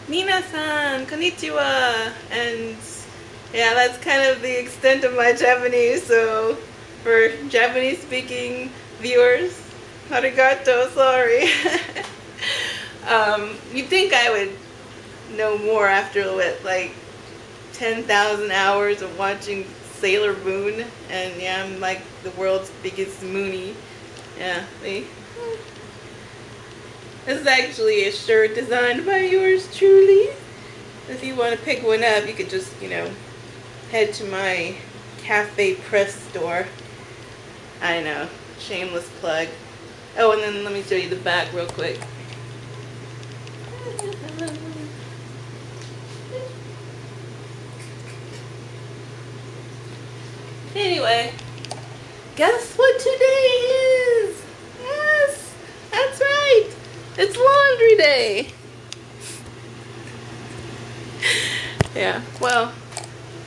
Minasan, konnichiwa, and yeah, that's kind of the extent of my Japanese. So, for Japanese-speaking viewers, arigato, sorry. You'd think I would know more after what, like 10,000 hours of watching Sailor Moon, and yeah, I'm like the world's biggest Moonie. Yeah, see. This is actually a shirt designed by yours truly. If you want to pick one up, you could just, head to my cafe press store. I know, shameless plug. Oh, and then let me show you the back real quick. Anyway, guess what today is? Yes, that's right. It's laundry day. Yeah, well,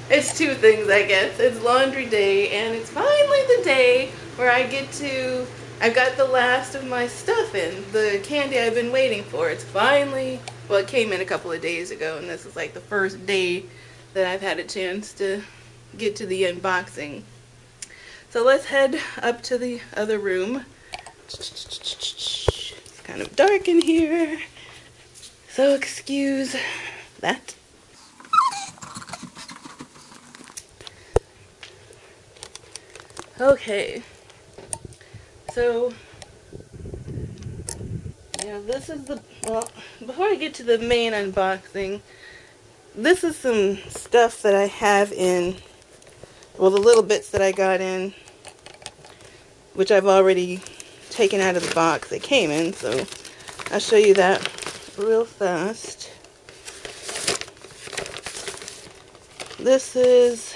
it's two things, I guess. It's laundry day, and it's finally the day where I've got the last of my stuff in, the candy I've been waiting for. It's finally, well, it came in a couple of days ago, and this is like the first day that I've had a chance to get to the unboxing. So let's head up to the other room. It's kind of dark in here, so excuse that. Okay, so yeah, this is well, before I get to the main unboxing, this is some stuff that I have in, well, the little bits that I got in, which I've already taken out of the box they came in, so I'll show you that real fast. This is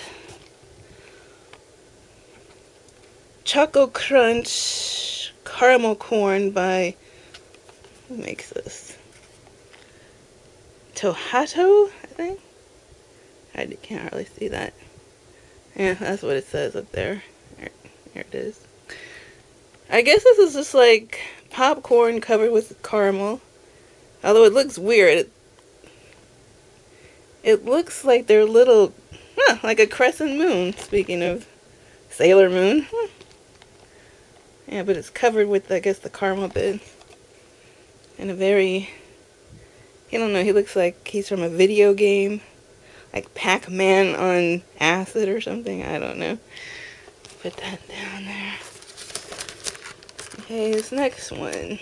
Choco Crunch Caramel Corn by, who makes this? Tohato, I think? I can't hardly see that. Yeah, that's what it says up there. There it is. I guess this is just like popcorn covered with caramel. Although it looks weird. It looks like they're little, like a crescent moon, speaking of Sailor Moon. Yeah, but it's covered with, I guess, the caramel bits. And a very, I don't know, he looks like he's from a video game. Like Pac-Man on acid or something, I don't know. Put that down there. Okay, this next one.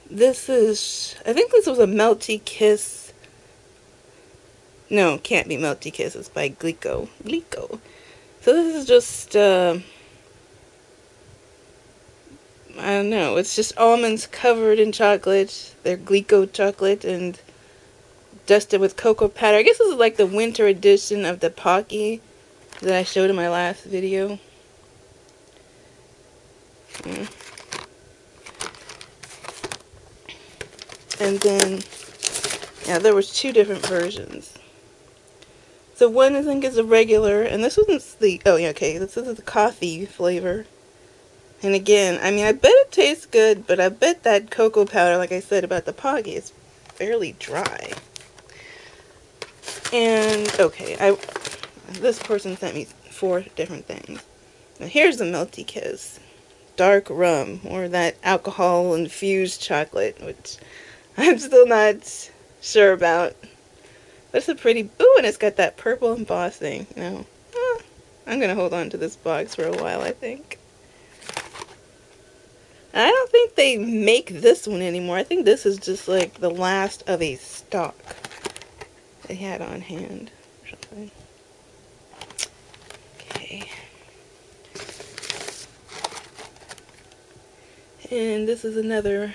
This is, I think this was a Melty Kiss. No, can't be Melty Kiss, it's by Glico. Glico. So this is just, I don't know, it's just almonds covered in chocolate. They're Glico chocolate and dusted with cocoa powder. I guess this is like the winter edition of the Pocky that I showed in my last video. And then, yeah, there was two different versions. So one I think is a regular, and this one's the, oh yeah, okay, this is the coffee flavor. And again, I mean, I bet it tastes good, but I bet that cocoa powder, like I said about the Pocky, is fairly dry. And, okay, this person sent me 4 different things. Now here's the Melty Kiss. Dark rum, or that alcohol-infused chocolate, which I'm still not sure about. But it's a pretty, ooh, and it's got that purple embossing, I'm gonna hold on to this box for a while, I think. I don't think they make this one anymore. I think this is just like the last of a stock they had on hand or something. Okay. And this is another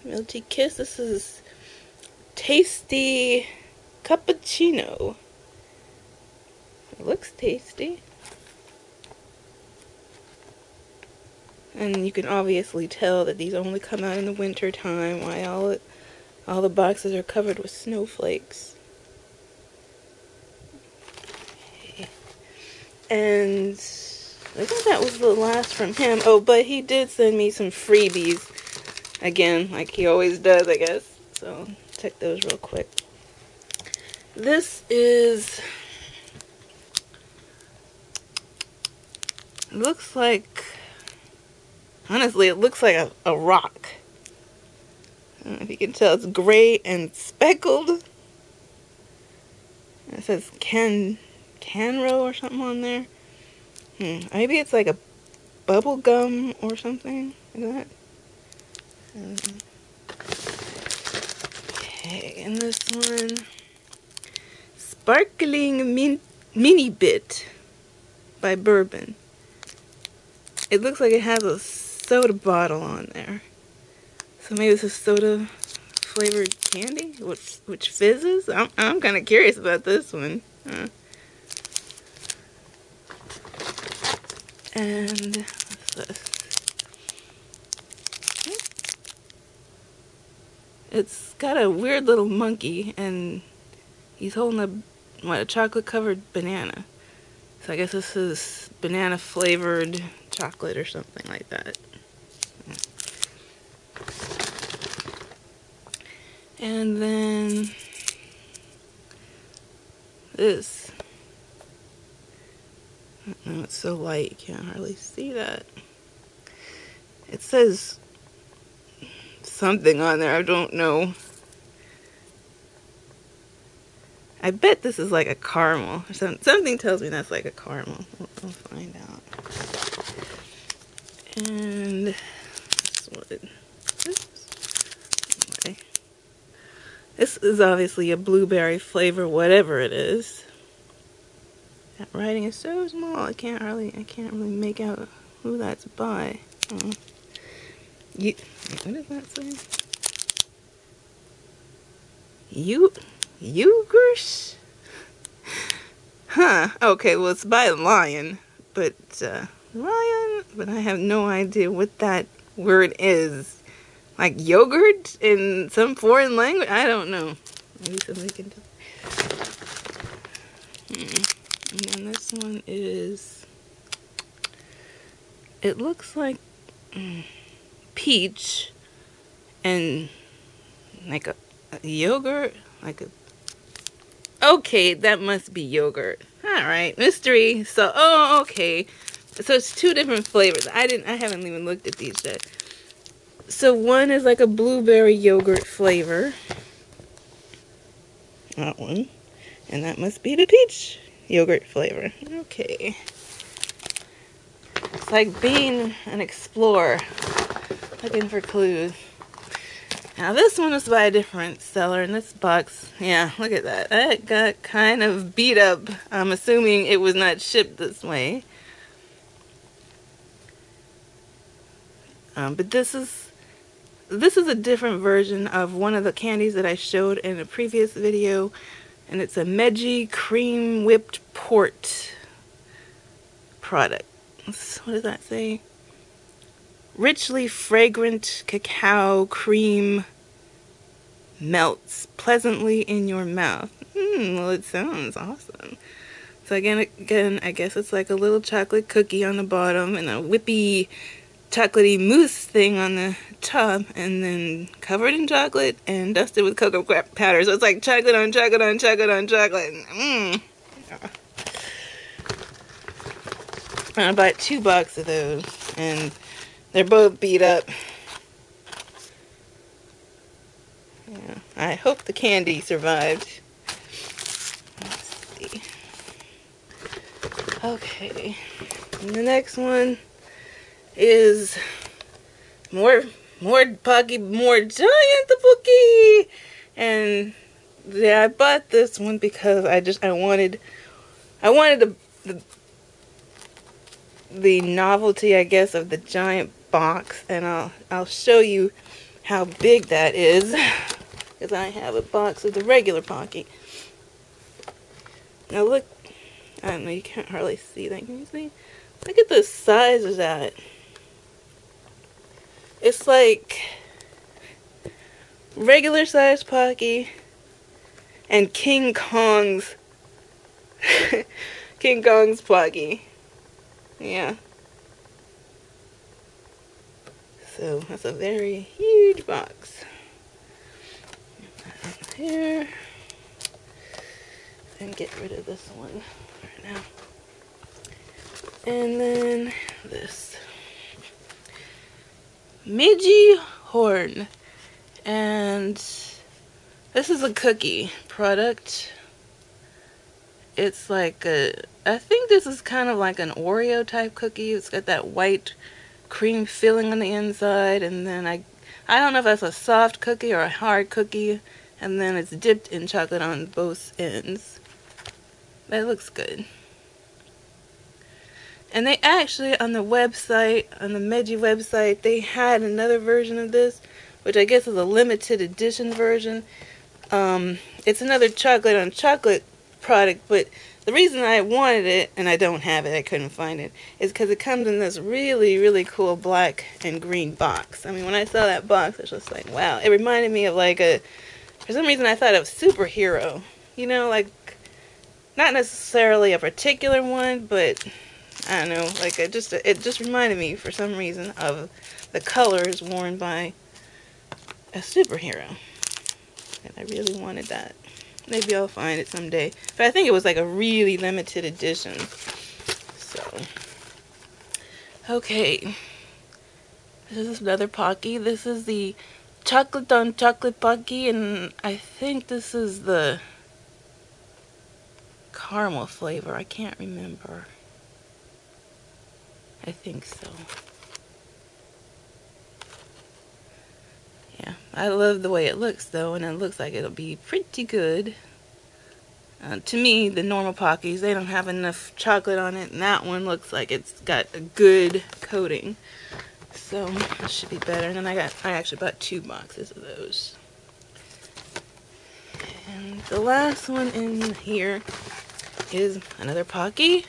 Melty Kiss. This is Tasty Cappuccino. It looks tasty. And you can obviously tell that these only come out in the winter time, while all the boxes are covered with snowflakes. Okay. And I think that was the last from him. Oh, but he did send me some freebies. Again, like he always does, I guess. So check those real quick. This is, it looks like, honestly, it looks like a rock. I don't know if you can tell, it's gray and speckled. It says Canro or something on there. Maybe it's like a bubble gum or something like that. Okay, and this one, Sparkling Mini Bit by Bourbon. It looks like it has a soda bottle on there. So maybe it's a soda flavored candy, which fizzes. I'm kind of curious about this one. And what's this? It's got a weird little monkey, and he's holding a chocolate covered banana. So I guess this is banana flavored chocolate or something like that. And then this. I don't know, it's so light you can't hardly see that. It says something on there, I don't know. I bet this is like a caramel. Something tells me that's like a caramel. We'll find out. And this one. This is obviously a blueberry flavor, whatever it is. That writing is so small, I can't really make out who that's by. What does that say? Yogurt? Huh. Okay, well it's by Lion, but I have no idea what that word is. Like yogurt in some foreign language? I don't know. Maybe somebody can tell. And then this one is, it looks like peach and like a yogurt, okay, that must be yogurt. Alright, mystery. So, okay. So it's two different flavors. I haven't even looked at these yet. So one is like a blueberry yogurt flavor. That one. And that must be the peach yogurt flavor. Okay. It's like being an explorer, looking for clues. Now this one was by a different seller in this box. Yeah, look at that. That got kind of beat up. I'm assuming it was not shipped this way. But this is a different version of one of the candies that I showed in a previous video. And it's a Meiji cream whipped port product. What does that say? Richly fragrant cacao cream melts pleasantly in your mouth. Well, it sounds awesome. So again, I guess it's like a little chocolate cookie on the bottom and a whippy chocolatey mousse thing on the top, and then covered in chocolate and dusted with cocoa powder. So it's like chocolate on chocolate on chocolate on chocolate. I bought 2 boxes of those, and they're both beat up. Yeah, I hope the candy survived. Let's see. Okay, and the next one is more Pocky, more giant Pocky. And yeah, I bought this one because I wanted the novelty, I guess, of the giant box, and I'll show you how big that is, because I have a box of the regular Pocky. Now look, I don't know, you can't hardly see that. Can you see? Look at the size of that. It's like regular size Pocky and King Kong's Pocky. Yeah. So that's a very huge box. here and get rid of this one right now. And then this Meiji horn, and this is a cookie product. It's like I think this is kind of like an Oreo type cookie. It's got that white cream filling on the inside, and then I don't know if that's a soft cookie or a hard cookie, and then it's dipped in chocolate on both ends. But it looks good. And they actually, on the website, on the Meiji website, they had another version of this, which I guess is a limited edition version. It's another chocolate on chocolate product, but the reason I wanted it, and I don't have it, I couldn't find it, is because it comes in this really, really cool black and green box. I mean, when I saw that box, I was just like, wow. It reminded me of like for some reason I thought of superhero. You know, like, not necessarily a particular one, but I don't know, like it just reminded me for some reason of the colors worn by a superhero. And I really wanted that. Maybe I'll find it someday. But I think it was like a really limited edition. So, okay. This is another Pocky. This is the chocolate on chocolate Pocky, and I think this is the caramel flavor. I can't remember. I think so. Yeah, I love the way it looks though, and it looks like it'll be pretty good. To me, the normal Pockies, they don't have enough chocolate on it, and that one looks like it's got a good coating. So, it should be better. And then I actually bought 2 boxes of those. And the last one in here is another Pocky.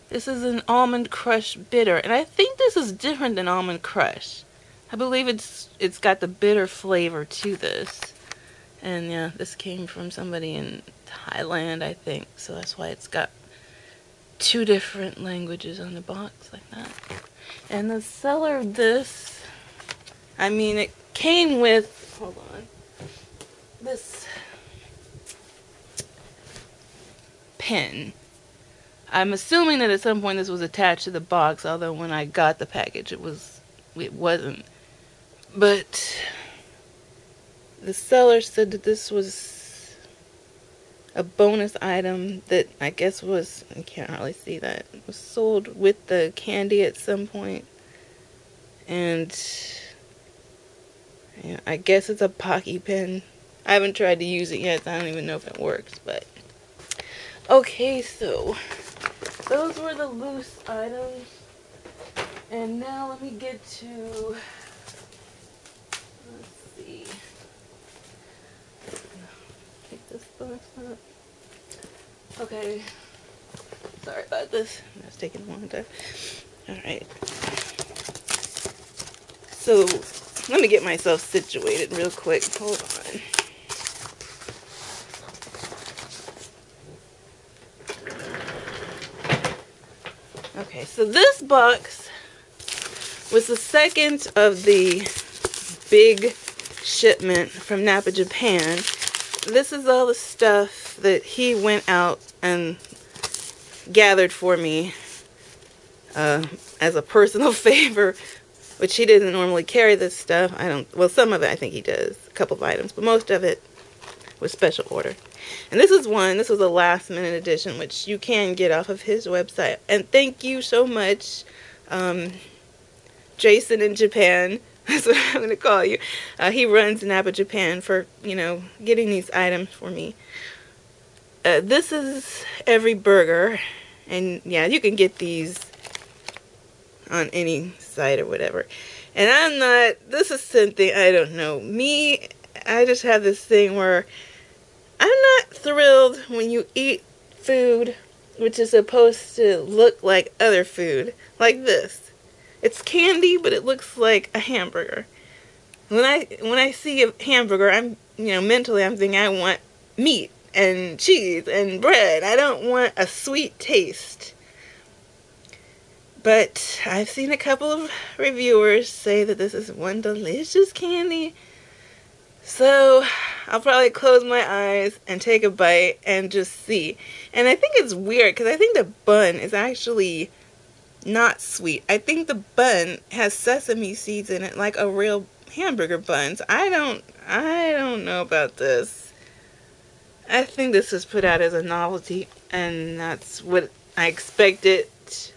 This is an Almond Crush Bitter, and I think this is different than Almond Crush. I believe it's got the bitter flavor to this. And yeah, this came from somebody in Thailand, I think. So that's why it's got 2 different languages on the box like that. And the seller of this, I mean, it came with, hold on, this pen. I'm assuming that at some point this was attached to the box, although when I got the package it wasn't. But the seller said that this was a bonus item that I guess was, I can't hardly see that, it was sold with the candy at some point. And yeah, I guess it's a Pocky pen. I haven't tried to use it yet, so I don't even know if it works, but okay, so those were the loose items. And now let me get to, let's see, pick this box up. Okay, sorry about this, that's taking a long time. Alright, so let me get myself situated real quick, hold on. Okay, so this box was the second of the big shipment from Napa Japan. This is all the stuff that he went out and gathered for me as a personal favor, which he doesn't normally carry this stuff. Well, some of it I think he does, a couple of items, but most of it was special order. And this is a last minute edition, which you can get off of his website. And thank you so much, Jason in Japan, that's what I'm going to call you. He runs Napa Japan for, getting these items for me. This is every burger, and yeah, you can get these on any site or whatever. And this is something, I don't know, I just have this thing where I'm not thrilled when you eat food which is supposed to look like other food, like this. It's candy, but it looks like a hamburger. When I see a hamburger, mentally I'm thinking I want meat and cheese and bread. I don't want a sweet taste. But I've seen a couple of reviewers say that this is one delicious candy. So I'll probably close my eyes and take a bite and just see. And I think it's weird because I think the bun is actually not sweet. I think the bun has sesame seeds in it like a real hamburger bun. So I don't know about this. I think this was put out as a novelty, and that's what I expect it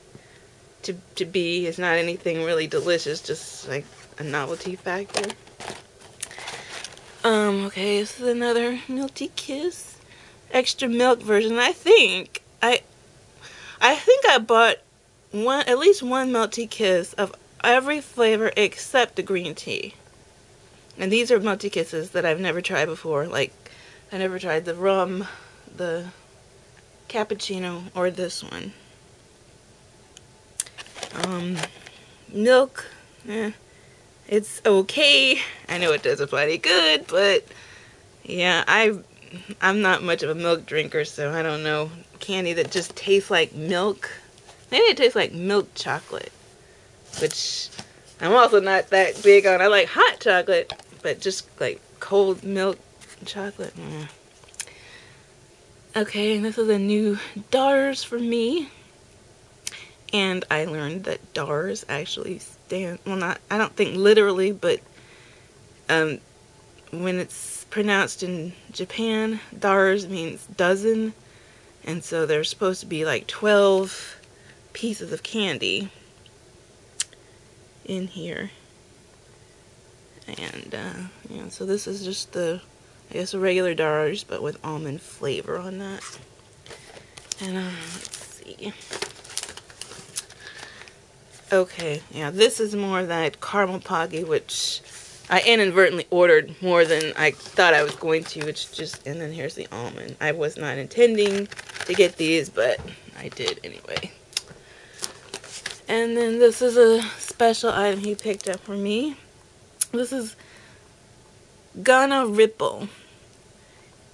to be. It's not anything really delicious, just like a novelty factor. Okay, this is another Milty Kiss extra milk version. I think I bought at least one Milty Kiss of every flavor except the green tea. And these are Milty Kisses that I've never tried before. Like, I never tried the rum, the cappuccino, or this one. Milk, it's okay. I know it doesn't plenty good, but yeah, I'm not much of a milk drinker, so I don't know. Candy that just tastes like milk. Maybe it tastes like milk chocolate, which I'm also not that big on. I like hot chocolate, but just like cold milk chocolate. Okay, and this is a new DARS for me. And I learned that DARS actually stand, well, not, I don't think literally, but when it's pronounced in Japan, DARS means dozen. And so there's supposed to be like 12 pieces of candy in here. And yeah, so this is just the, I guess, a regular DARS, but with almond flavor on that. And let's see. Okay, yeah, this is more that caramel poggy, which I inadvertently ordered more than I thought I was going to. It's just, and then here's the almond. I was not intending to get these, but I did anyway. And then this is a special item he picked up for me. This is Ghana Ripple.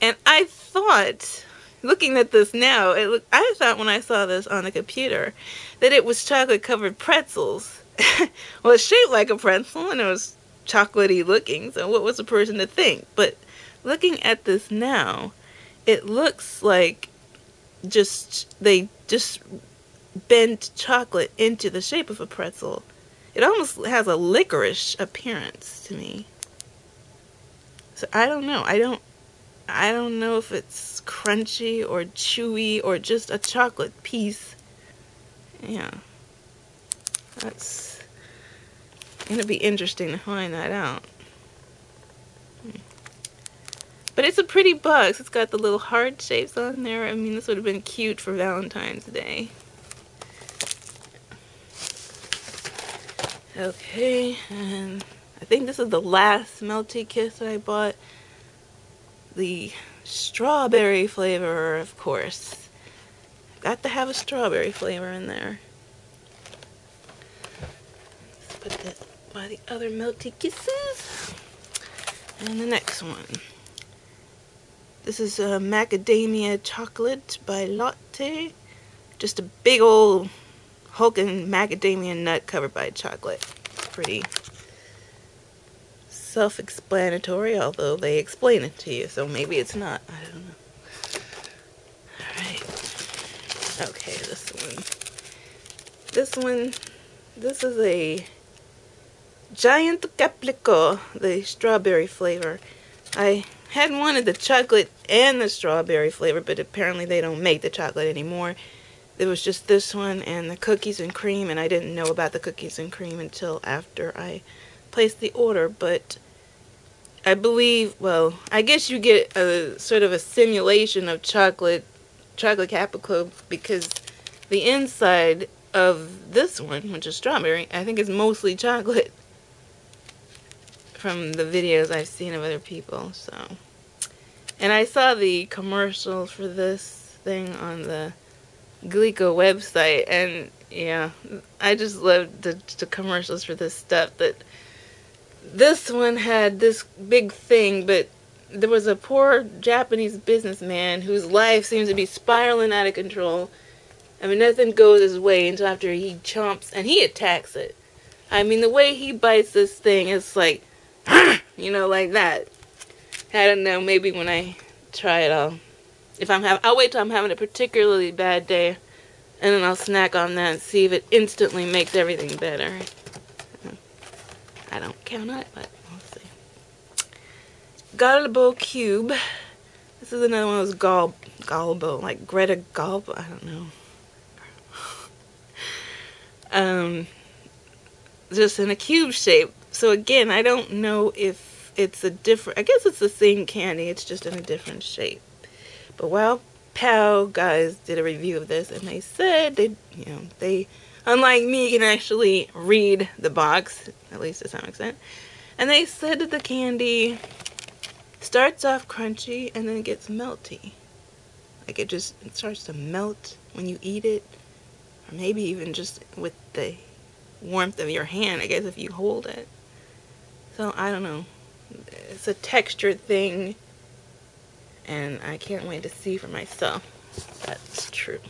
And I thought, looking at this now, I thought when I saw this on the computer that it was chocolate covered pretzels. Well, it's shaped like a pretzel and it was chocolatey looking, so what was the person to think? But looking at this now, it looks like they just bent chocolate into the shape of a pretzel. It almost has a licorice appearance to me. So I don't know. I don't know if it's crunchy or chewy or just a chocolate piece. Yeah. That's gonna be interesting to find that out. But it's a pretty box. It's got the little heart shapes on there. I mean, this would have been cute for Valentine's Day. Okay, and I think this is the last Melty Kiss that I bought. The strawberry flavor, of course. Got to have a strawberry flavor in there. Let's put that by the other Melty Kisses. And the next one. This is macadamia chocolate by Lotte. Just a big old hulking macadamia nut covered by chocolate. Pretty self-explanatory, although they explain it to you, so maybe it's not. I don't know. Alright. Okay, this is a giant caplico, the strawberry flavor. I had wanted the chocolate and the strawberry flavor, but apparently they don't make the chocolate anymore. There was just this one and the cookies and cream, and I didn't know about the cookies and cream until after I placed the order, but I believe, well, I guess you get a sort of a simulation of chocolate caplico, because the inside of this one, which is strawberry, I think is mostly chocolate from the videos I've seen of other people. So, and I saw the commercials for this thing on the Glico website, and yeah, I just loved the commercials for this stuff. That this one had this big thing, but there was a poor Japanese businessman whose life seems to be spiraling out of control. I mean, nothing goes his way until after he chomps, and he attacks it. I mean, the way he bites this thing is like, you know, like that. I don't know, maybe when I try it, I'll wait till I'm having a particularly bad day, and then I'll snack on that and see if it instantly makes everything better. I don't count on it, but we'll see. Galbo cube. This is another one of those Galbo, like Greta Galbo, I don't know. Just in a cube shape. So again, I don't know if it's a different, I guess it's the same candy, it's just in a different shape. But Wow Pow guys did a review of this, and they said they, unlike me, can actually read the box, at least to some extent. And they said that the candy starts off crunchy and then it gets melty. Like it starts to melt when you eat it, or maybe even just with the warmth of your hand, I guess, if you hold it. So I don't know. It's a texture thing, and I can't wait to see for myself if that's true.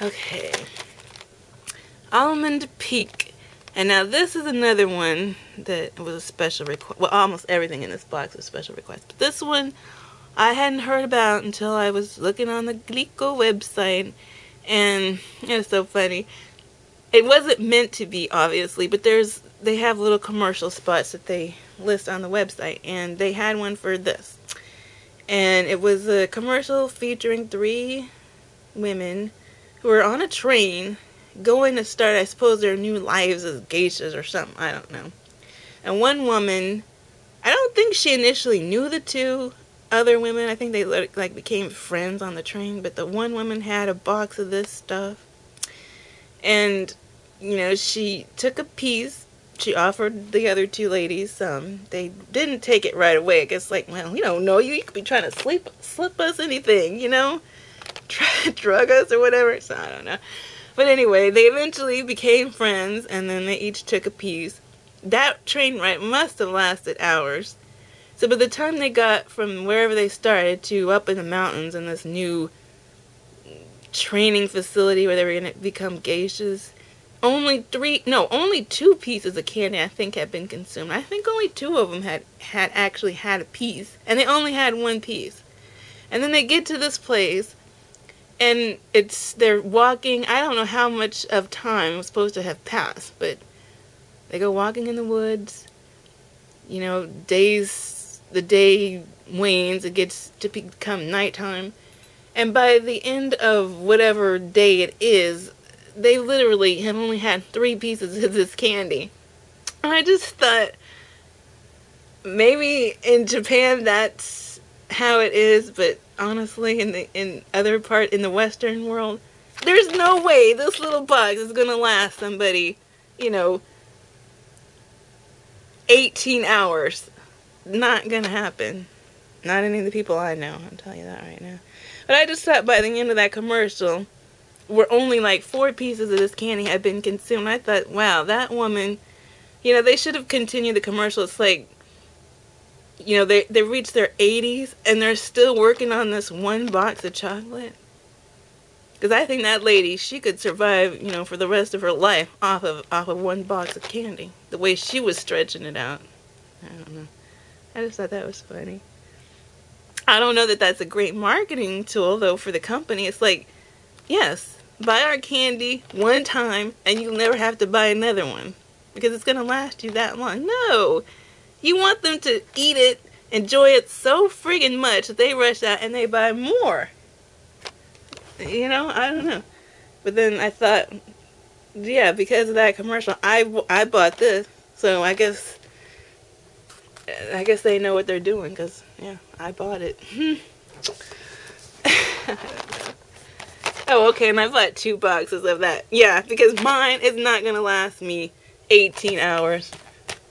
Okay. Almond Peak. And now this is another one that was a special request. Well, almost everything in this box was special request. But this one I hadn't heard about until I was looking on the Glico website. And it's so funny. It wasn't meant to be, obviously, but they have little commercial spots that they list on the website. And they had one for this. And it was a commercial featuring 3 women who were on a train going to start, I suppose, their new lives as geishas or something. I don't know. And one woman, I don't think she initially knew the 2 other women. I think they like became friends on the train. But the one woman had a box of this stuff. And, you know, she took a piece. She offered the other 2 ladies some. They didn't take it right away. I guess, like, well, we don't know you. You could be trying to slip us anything, you know? Try to drug us or whatever. So, I don't know. But anyway, they eventually became friends, and then they each took a piece. That train ride must have lasted hours. So by the time they got from wherever they started to up in the mountains in this new training facility where they were going to become geishas, only 2 pieces of candy, I think, had been consumed. I think only 2 of them had actually had a piece, and they only had 1 piece. And then they get to this place, and they're walking. I don't know how much of time was supposed to have passed, but they go walking in the woods. You know, the day wanes, it gets to become nighttime. And by the end of whatever day it is, they literally have only had 3 pieces of this candy. And I just thought, maybe in Japan that's how it is, but honestly, in the Western world, there's no way this little box is gonna last somebody, 18 hours. Not gonna happen. Not any of the people I know, I'll tell you that right now. But I just thought by the end of that commercial, where only like 4 pieces of this candy had been consumed, I thought, wow, that woman, they should have continued the commercial. It's like, they reached their 80s and they're still working on this 1 box of chocolate. Because I think that lady, she could survive, for the rest of her life off of 1 box of candy. The way she was stretching it out. I don't know. I just thought that was funny. I don't know that that's a great marketing tool, though, for the company. It's like, yes, buy our candy 1 time and you'll never have to buy another one. Because it's going to last you that long. No! You want them to eat it, enjoy it so friggin' much that they rush out and they buy more. I don't know. But then I thought, yeah, because of that commercial, I bought this. So I guess they know what they're doing, because, yeah, I bought it. Oh, okay, and I bought 2 boxes of that. Yeah, because mine is not going to last me 18 hours,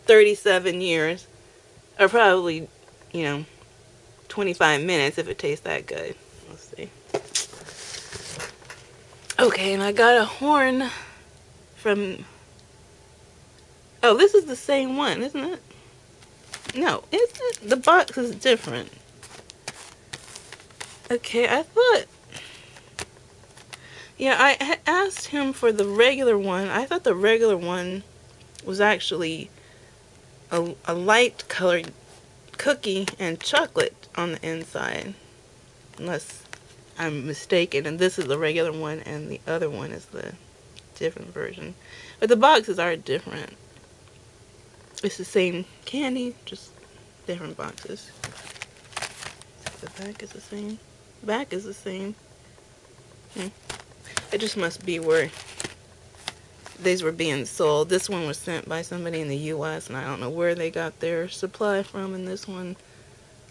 37 years, or probably, 25 minutes if it tastes that good. We'll see. Okay, and I got a horn from... Oh, this is the same one, isn't it? No, isn't it? The box is different. Okay, I thought... Yeah, I had asked him for the regular one. I thought the regular one was actually a light colored cookie and chocolate on the inside, unless I'm mistaken, and this is the regular one and the other one is the different version. But the boxes are different. It's the same candy, just different boxes. The back is the same. Back is the same. It just must be where these were being sold. This one was sent by somebody in the U.S. and I don't know where they got their supply from, and this one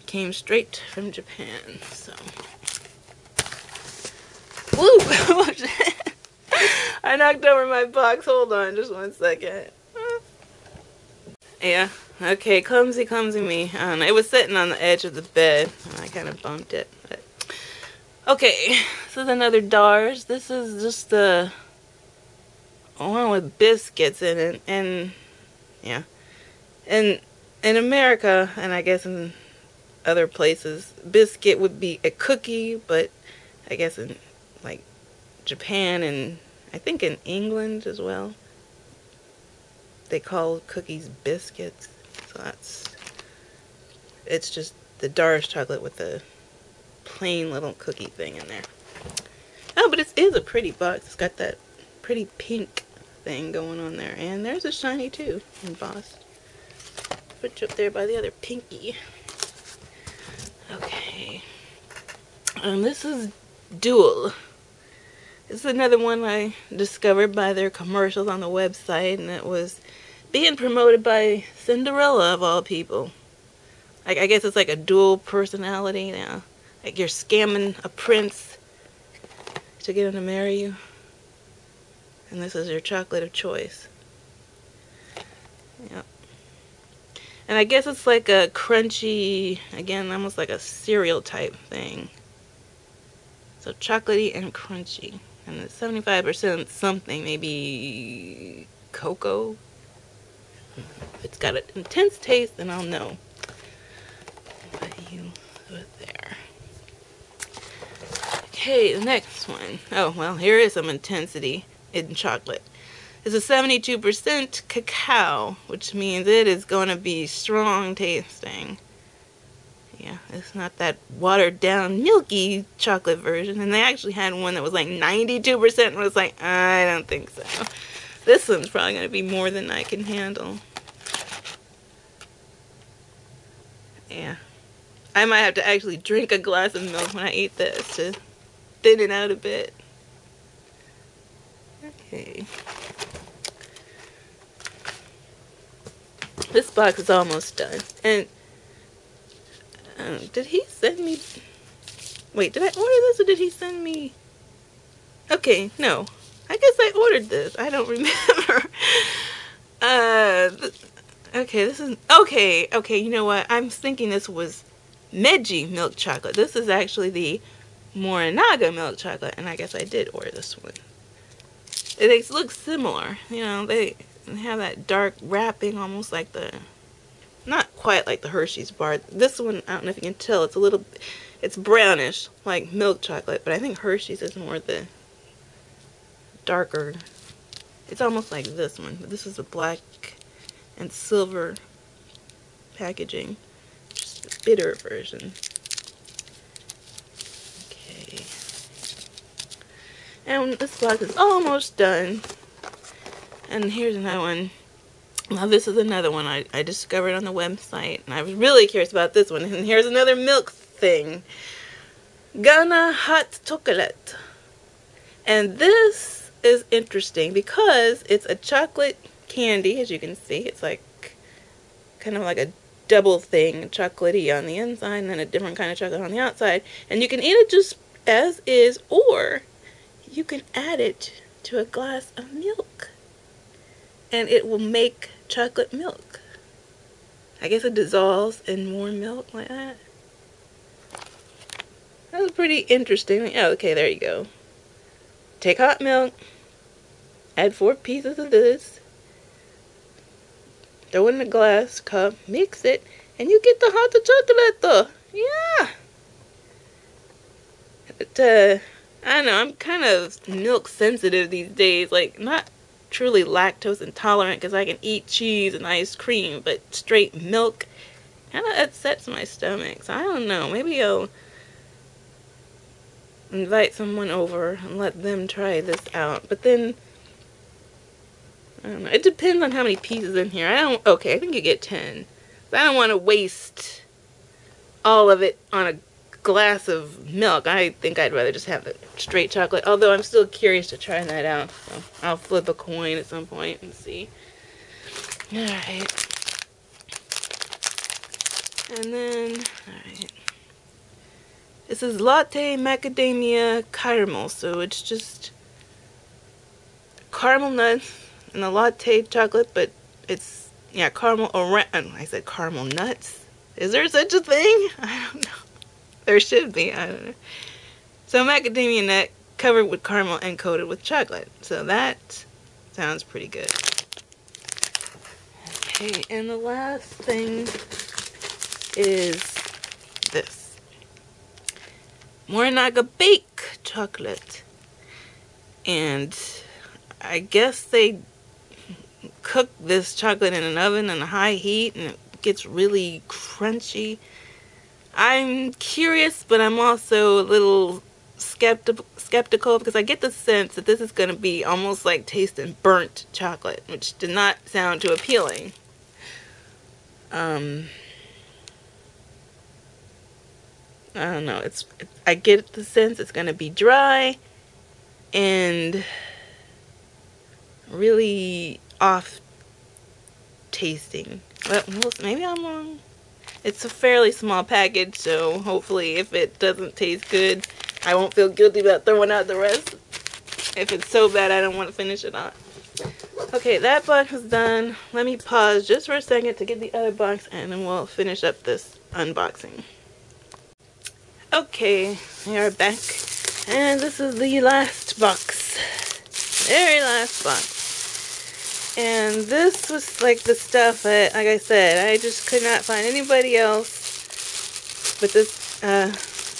came straight from Japan. So, woo! I knocked over my box. Hold on, just 1 second. Yeah, okay, clumsy me. I don't know. It was sitting on the edge of the bed, and I kind of bumped it. But. Okay, this is another Dars. This is just the one with biscuits in it, and yeah, and in America, and I guess in other places, biscuit would be a cookie, but I guess in like Japan and I think in England as well, they call cookies biscuits. So it's just the Dars chocolate with the plain little cookie thing in there. Oh, but it is a pretty box. It's got that pretty pink thing going on there, and there's a shiny too embossed. Put you up there by the other pinky. Okay, this is Dual. This is another one I discovered by their commercials on the website, and it was being promoted by Cinderella of all people. I guess it's like a dual personality now. Like you're scamming a prince to get him to marry you. And this is your chocolate of choice. Yep. And I guess it's like a crunchy, again, almost like a cereal type thing. So chocolatey and crunchy. And it's 75% something, maybe cocoa. If it's got an intense taste, then I'll know. But you put it there. Okay, the next one. Oh, well, here is some intensity in chocolate. It's a 72% cacao, which means it is going to be strong tasting. Yeah, it's not that watered down milky chocolate version. And they actually had one that was like 92% and was like, I don't think so. This one's probably going to be more than I can handle. Yeah. I might have to actually drink a glass of milk when I eat this to thin it out a bit. Okay. This box is almost done. And did he send me... Wait, did I order this or did he send me... Okay, no. I guess I ordered this. I don't remember. Okay, this is... Okay, you know what? I'm thinking this was Meiji milk chocolate. This is actually the Morinaga milk chocolate, and I guess I did order this one. It looks similar. You know, they have that dark wrapping, almost like the... Not quite like the Hershey's bar. This one, I don't know if you can tell, it's a little... It's brownish, like milk chocolate, but I think Hershey's is more the darker. It's almost like this one, but this is a black and silver packaging. Just the bitter version. Okay. And this box is almost done. And here's another one. Now this is another one I discovered on the website, and I was really curious about this one. And here's another milk thing. Ghana hot chocolate. And this is interesting because it's a chocolate candy, as you can see. It's like kind of like a double thing, chocolatey on the inside and then a different kind of chocolate on the outside. And you can eat it just as is, or you can add it to a glass of milk. And it will make chocolate milk. I guess it dissolves in more milk like that. That was pretty interesting. Oh, okay, there you go. Take hot milk, add 4 pieces of this, throw it in a glass cup, mix it, and you get the hot chocolate. Yeah. But, I don't know, I'm kind of milk sensitive these days. Like, not truly lactose intolerant because I can eat cheese and ice cream, but straight milk, kind of upsets my stomach. So I don't know. Maybe I'll invite someone over and let them try this out. But then, I don't know. It depends on how many pieces in here. Okay, I think you get 10. So I don't want to waste all of it on a glass of milk. I think I'd rather just have the straight chocolate. Although I'm still curious to try that out. So I'll flip a coin at some point and see. Alright. And then, alright. This is Lotte Macadamia Caramel, so it's just caramel nuts and the latte chocolate, but it's, yeah, caramel around. I said caramel nuts. Is there such a thing? I don't know. There should be, I don't know. So macadamia nut covered with caramel and coated with chocolate. So that sounds pretty good. Okay, and the last thing is this. Morinaga bake chocolate. And I guess they cook this chocolate in an oven on a high heat and it gets really crunchy. I'm curious, but I'm also a little skeptical because I get the sense that this is going to be almost like tasting burnt chocolate, which did not sound too appealing. I don't know. I get the sense it's going to be dry and really off tasting. But maybe I'm wrong. It's a fairly small package, so hopefully if it doesn't taste good, I won't feel guilty about throwing out the rest. If it's so bad I don't want to finish it on. Okay, that box is done. Let me pause just for a second to get the other box and then we'll finish up this unboxing. Okay, we are back. And this is the last box. Very last box. And this was like the stuff that, like I said, I just could not find anybody else but this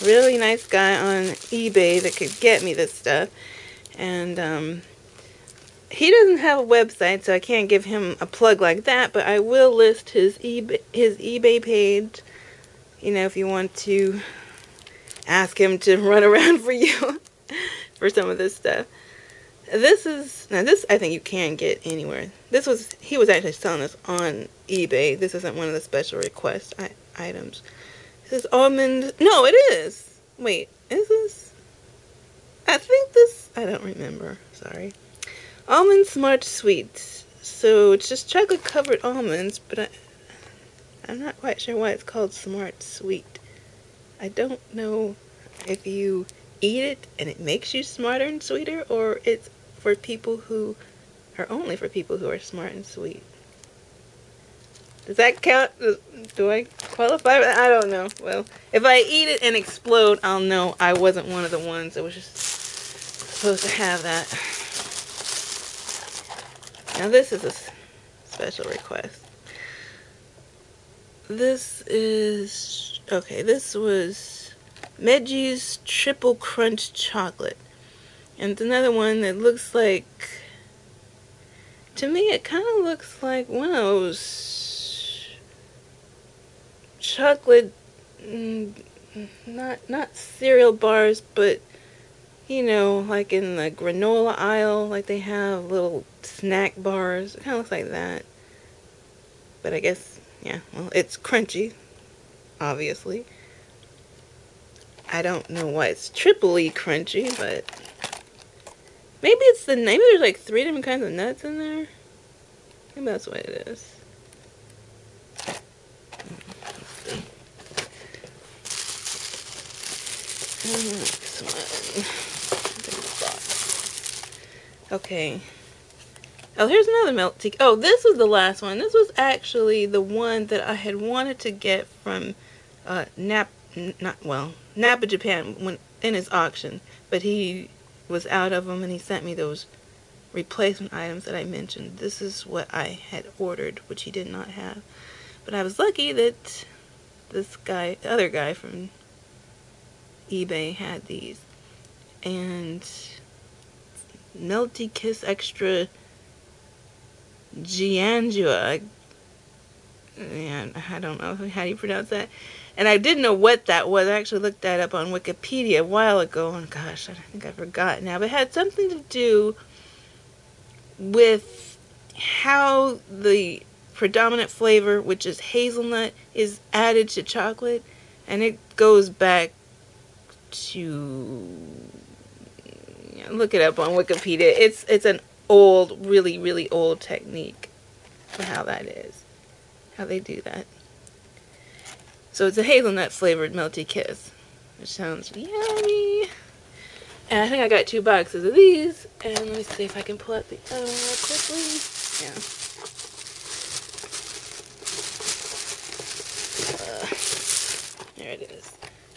really nice guy on eBay that could get me this stuff. And he doesn't have a website, so I can't give him a plug like that, but I will list his eBay page, you know, if you want to ask him to run around for you for some of this stuff. This I think you can get anywhere. He was actually selling this on eBay. This isn't one of the special request items. This is almond. No, it is. Wait, is this? I think this. I don't remember. Sorry. Almond Smart Sweets. So it's just chocolate covered almonds, but I'm not quite sure why it's called Smart Sweet. I don't know if you eat it and it makes you smarter and sweeter, or it's for people who are only for people who are smart and sweet. Does that count? Do I qualify? I don't know. Well, if I eat it and explode, I'll know I wasn't one of the ones that was just supposed to have that. Now this is a special request. This is, okay, this was Meiji's Triple Crunch Chocolate. And it's another one that looks like, to me it kind of looks like one of those chocolate, not cereal bars, but you know, like in the granola aisle, like they have little snack bars. It kind of looks like that. But I guess, yeah, well, it's crunchy, obviously. I don't know why it's triply crunchy, but maybe it's maybe there's like 3 different kinds of nuts in there. Maybe that's what it is. Next one. Okay. Oh, here's another milk tea. Oh, this was the last one. This was actually the one that I had wanted to get from Napa Japan when in his auction, but he was out of them and he sent me those replacement items that I mentioned. This is what I had ordered, which he did not have. But I was lucky that this guy, the other guy from eBay, had these. And Melty Kiss Extra Giangua. and I don't know how you pronounce that. And I didn't know what that was. I actually looked that up on Wikipedia a while ago, and gosh, I think I forgot now. But it had something to do with how the predominant flavor, which is hazelnut, is added to chocolate, and it goes back to, look it up on Wikipedia. It's an old, really, really old technique for how that is, how they do that. So it's a hazelnut flavored melty kiss, which sounds yummy. And I think I got 2 boxes of these, and let me see if I can pull out the other one real quickly. Yeah. There it is.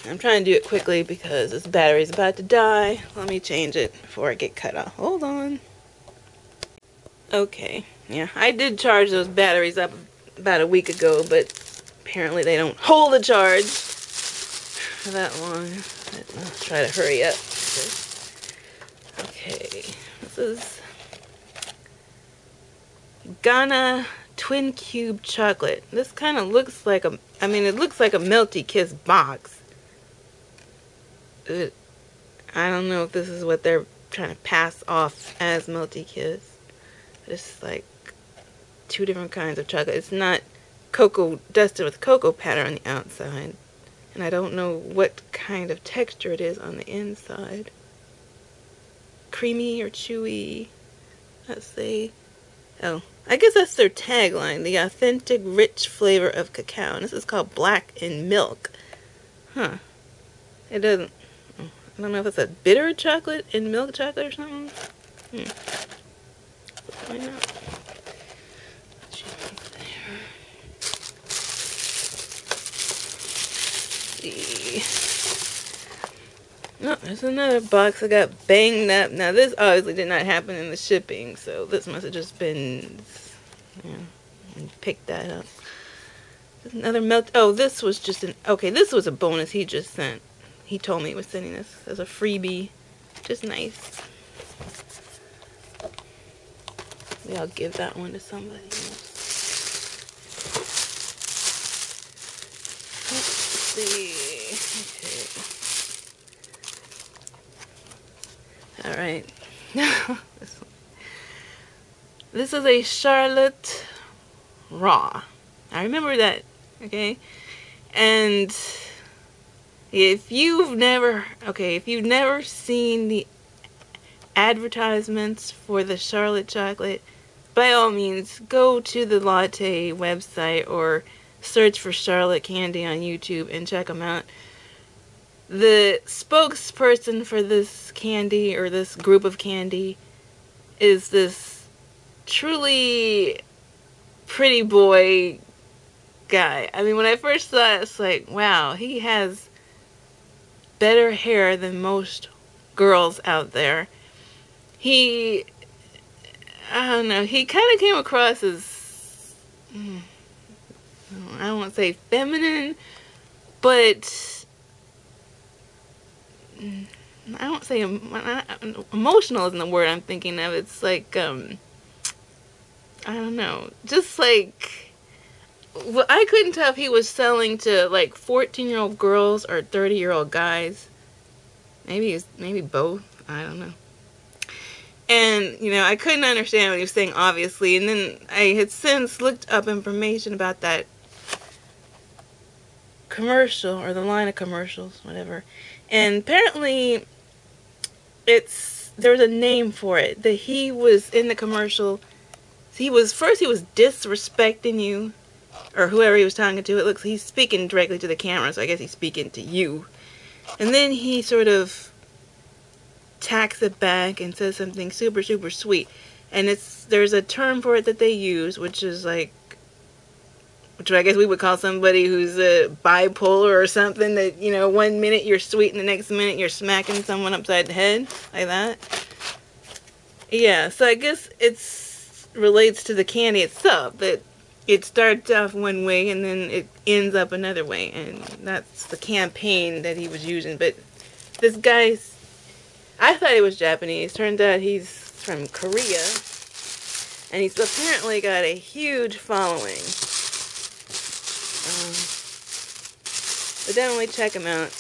I'm trying to do it quickly because this battery's about to die. Let me change it before I get cut off. Hold on. Okay, yeah, I did charge those batteries up about a week ago, but apparently they don't hold a charge for that long. I'll try to hurry up. Okay, this is Ghana Twin Cube Chocolate. This kind of looks like a, I mean, it looks like a Melty Kiss box. I don't know if this is what they're trying to pass off as Melty Kiss. It's like 2 different kinds of chocolate. It's not cocoa dusted with cocoa powder on the outside. And I don't know what kind of texture it is on the inside. Creamy or chewy. Let's see. Oh, I guess that's their tagline. The authentic, rich flavor of cacao. And this is called Black in Milk. Huh. It doesn't... I don't know if it's a bitter chocolate in milk chocolate or something. Why not? No, there's another box that got banged up. Now this obviously did not happen in the shipping, so this must have just been, picked that up. There's another melt. Oh, this was just an, okay, this was a bonus he just sent. He told me he was sending this as a freebie. Just nice. Maybe I'll give that one to somebody else. Let's see. Okay. Alright. This is a Charlotte Raw. I remember that. Okay. And if you've never seen the advertisements for the Charlotte chocolate, by all means, go to the Lotte website or search for Charlotte candy on YouTube and check them out. The spokesperson for this candy, or this group of candy, is this truly pretty boy guy. I mean, when I first saw it, it's like, wow, he has better hair than most girls out there. I don't know, he kind of came across as, I don't want to say feminine, but I don't say emotional isn't the word I'm thinking of. It's like, I don't know, just like, well, I couldn't tell if he was selling to like 14-year-old girls or 30-year-old guys. Maybe both. I don't know. And, I couldn't understand what he was saying, obviously. And then I had since looked up information about that commercial, or the line of commercials, whatever. And apparently, there's a name for it. That he was in the commercial. He was disrespecting you, or whoever he was talking to. It looks, he's speaking directly to the camera, so I guess he's speaking to you. And then he sort of tacks it back and says something super, super sweet. And there's a term for it that they use, which is like, which I guess we would call somebody who's bipolar or something, that, 1 minute you're sweet and the next minute you're smacking someone upside the head, like that. Yeah, so I guess it relates to the candy itself, that it starts off one way and then it ends up another way, and that's the campaign that he was using. But this guy's, I thought he was Japanese. Turns out he's from Korea. And he's apparently got a huge following. But definitely check them out.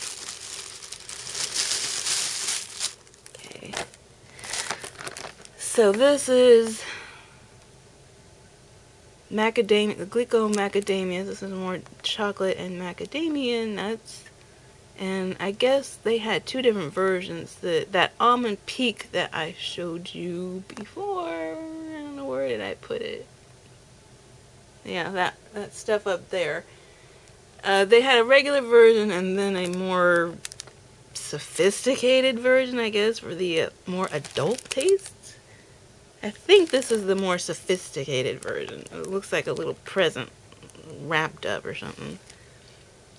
Okay. So this is macadamia, the Glico macadamia. This is more chocolate and macadamia nuts. And I guess they had two different versions. That almond peak that I showed you before. I don't know, where did I put it? Yeah, that stuff up there. They had a regular version and then a more sophisticated version, I guess, for the more adult tastes. I think this is the more sophisticated version. It looks like a little present wrapped up or something.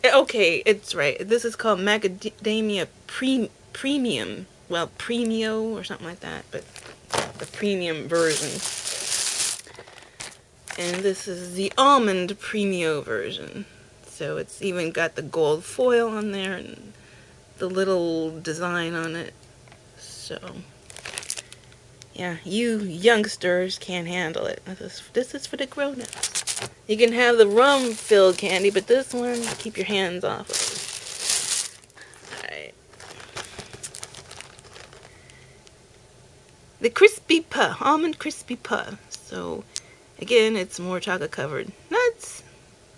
Okay, it's right. This is called Macadamia Premium. Well, Premio or something like that, but the premium version. And this is the Almond Premio version. So it's even got the gold foil on there and the little design on it. So, yeah, you youngsters can't handle it. This is for the grown-ups. You can have the rum-filled candy, but this one, keep your hands off of. Alright. The Crispy Puh, Almond Crispy Puh. So, again, it's more chocolate-covered nuts.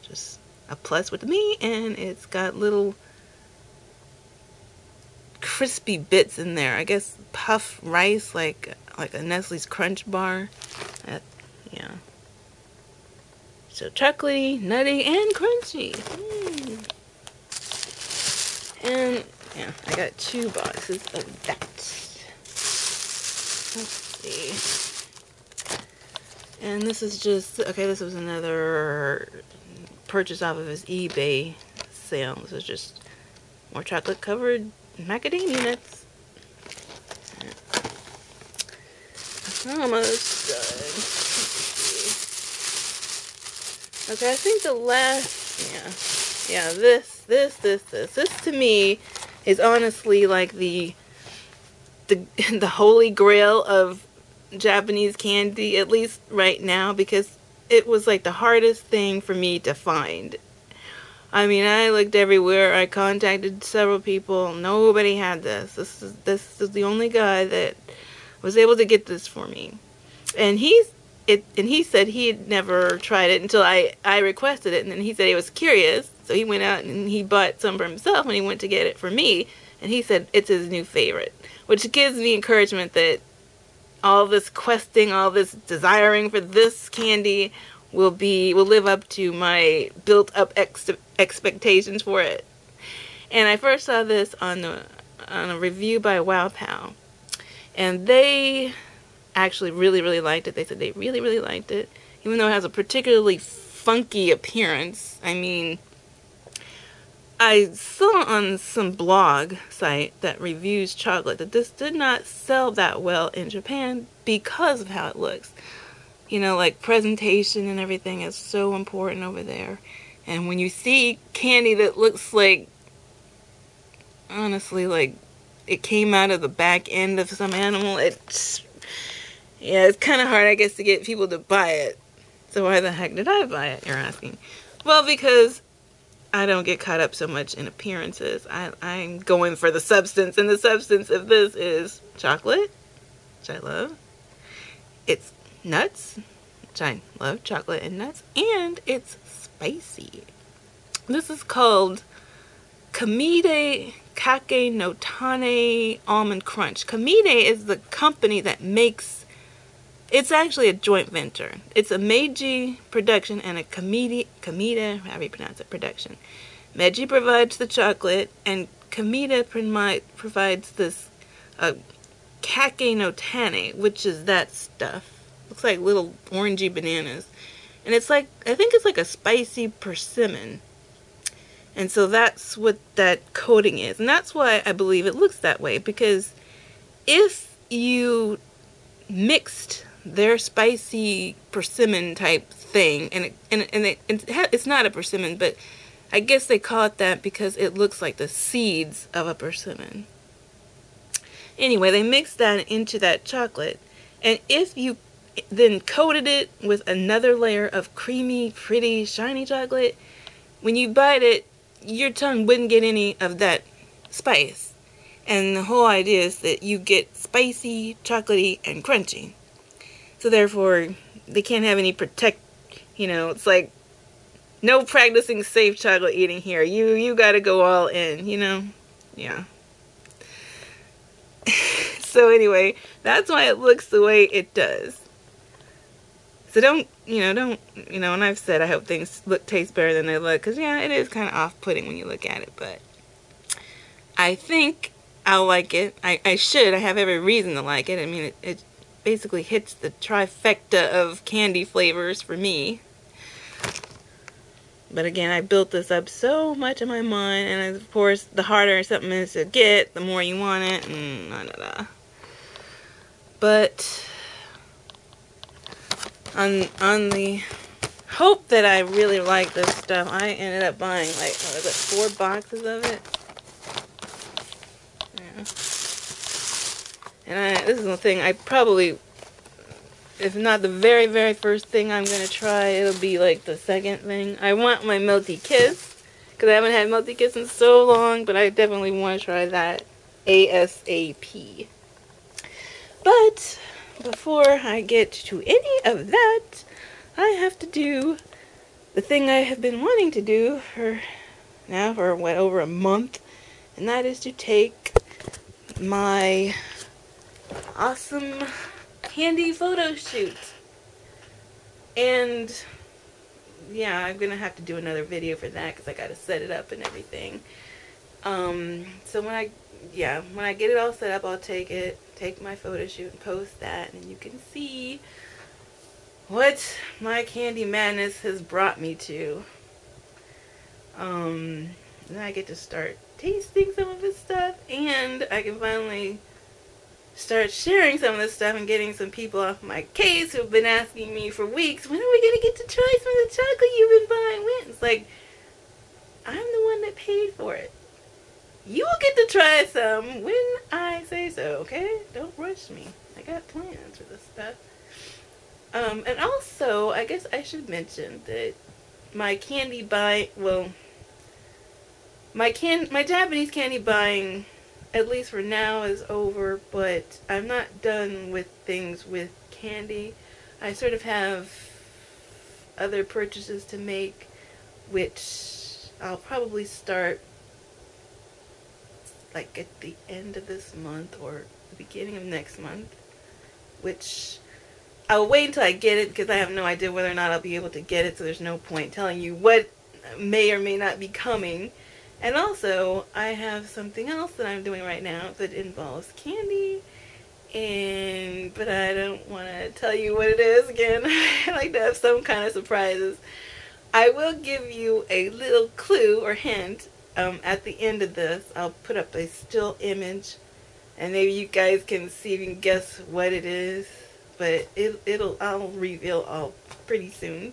Just a plus with me, and it's got little crispy bits in there. I guess puff rice, like a Nestle's Crunch bar. Yeah. So chocolatey, nutty, and crunchy. And yeah, I got 2 boxes of that. Let's see. And this is just, okay, this was another purchase off of his eBay sale. This is just more chocolate covered macadamia nuts. Almost done. Okay, I think the last, yeah, this to me is honestly like the holy grail of Japanese candy, at least right now, because it was like the hardest thing for me to find. I mean, I looked everywhere. I contacted several people. Nobody had this. This is the only guy that was able to get this for me. And he said he had never tried it until I requested it. And then he said he was curious. So he went out and he bought some for himself when he went to get it for me. And he said it's his new favorite. Which gives me encouragement that all this questing, all this desiring for this candy will live up to my built-up expectations for it. And I first saw this on a review by Wow Pow, and they actually really liked it. They said they really liked it, even though it has a particularly funky appearance. I mean, I saw on some blog site that reviews chocolate that this did not sell that well in Japan because of how it looks. You know, like presentation and everything is so important over there. And when you see candy that looks like, honestly, like it came out of the back end of some animal, it's kind of hard, I guess, to get people to buy it. So why the heck did I buy it, you're asking? Well, because I don't get caught up so much in appearances. I'm going for the substance, and the substance of this is chocolate, which I love. It's nuts, which I love, chocolate and nuts, and it's spicy. This is called Kamide Kake no Tane Almond Crunch. Kamide is the company that makes, it's actually a joint venture. It's a Meiji production and a Kamide, however you pronounce it, production. Meiji provides the chocolate, and Kamide provides this Kake no Tane, which is that stuff. Looks like little orangey bananas. And it's like, I think it's like a spicy persimmon. And so that's what that coating is. And that's why I believe it looks that way. Because if you mixed their spicy persimmon type thing, it's not a persimmon, but I guess they call it that because it looks like the seeds of a persimmon. Anyway, they mixed that into that chocolate. And if you then coated it with another layer of creamy, pretty, shiny chocolate, when you bite it, your tongue wouldn't get any of that spice. And the whole idea is that you get spicy, chocolatey, and crunchy. So therefore, they can't have any it's like no practicing safe chocolate eating here. You gotta go all in, Yeah. So anyway, that's why it looks the way it does. So don't, and I've said I hope things taste better than they look, because yeah, it is kind of off-putting when you look at it, but I think I'll like it. I have every reason to like it. I mean, it basically hits the trifecta of candy flavors for me. But again, I built this up so much in my mind, and of course, the harder something is to get, the more you want it, and da da da. But on the hope that I really like this stuff, I ended up buying like, 4 boxes of it. Yeah. And this is the thing, I probably, if not the very, very first thing I'm going to try, it'll be like the second thing. I want my Melty Kiss, because I haven't had Melty Kiss in so long, but I definitely want to try that ASAP. But before I get to any of that, I have to do the thing I have been wanting to do for over a month, and that is to take my awesome candy photo shoot. And yeah, I'm gonna have to do another video for that because I gotta set it up and everything. So when I get it all set up, I'll take my photo shoot and post that, and you can see what my candy madness has brought me to. Then I get to start tasting some of this stuff, and I can finally start sharing some of this stuff and getting some people off my case who have been asking me for weeks, when are we gonna get to try some of the chocolate you've been buying? When? It's like, I'm the one that paid for it. You will get to try some when I say so, okay? Don't rush me. I got plans for this stuff. And also, I guess I should mention that my candy my Japanese candy buying, at least for now, is over, but I'm not done with things with candy. I sort of have other purchases to make, which I'll probably start like at the end of this month or the beginning of next month, which I'll wait until I get it because I have no idea whether or not I'll be able to get it, so there's no point telling you what may or may not be coming. And also, I have something else that I'm doing right now that involves candy, but I don't want to tell you what it is again. I like to have some kind of surprises. I will give you a little clue or hint at the end of this. I'll put up a still image, and maybe you guys can see if you can guess what it is. But I'll reveal all pretty soon.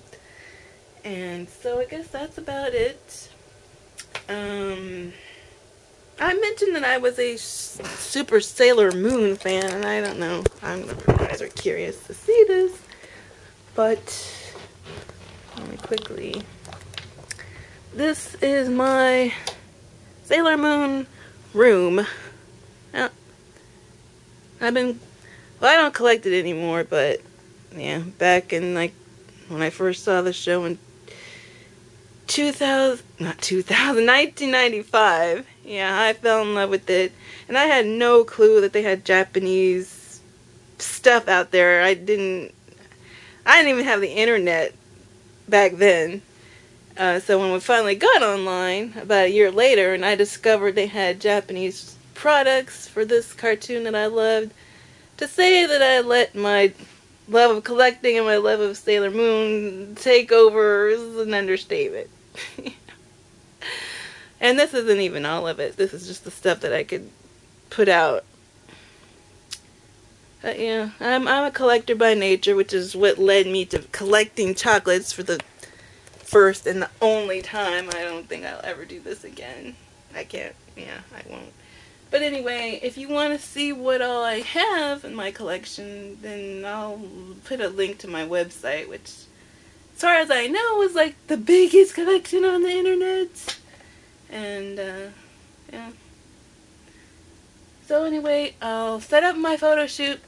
And so I guess that's about it. I mentioned that I was a super Sailor Moon fan, and I don't know. I don't know if you guys are curious to see this, but let me quickly. This is my Sailor Moon room. Now, I don't collect it anymore, but yeah, back in like when I first saw the show in 1995, yeah, I fell in love with it, and I had no clue that they had Japanese stuff out there. I didn't even have the internet back then. So when we finally got online about a year later, and I discovered they had Japanese products for this cartoon that I loved, to say that I let my love of collecting and my love of Sailor Moon take over is an understatement. And this isn't even all of it. This is just the stuff that I could put out. But yeah, I'm a collector by nature, which is what led me to collecting chocolates for the first and the only time. I don't think I'll ever do this again. I won't. But anyway, if you want to see what all I have in my collection, then I'll put a link to my website, which as far as I know, is like the biggest collection on the internet. And, yeah. So anyway, I'll set up my photo shoot.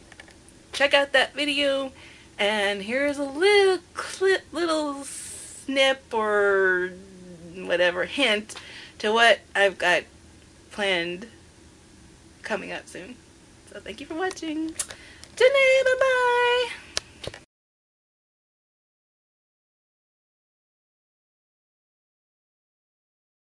Check out that video. And here's a little clip, little snip or whatever hint to what I've got planned coming up soon. So thank you for watching. Janae, bye-bye!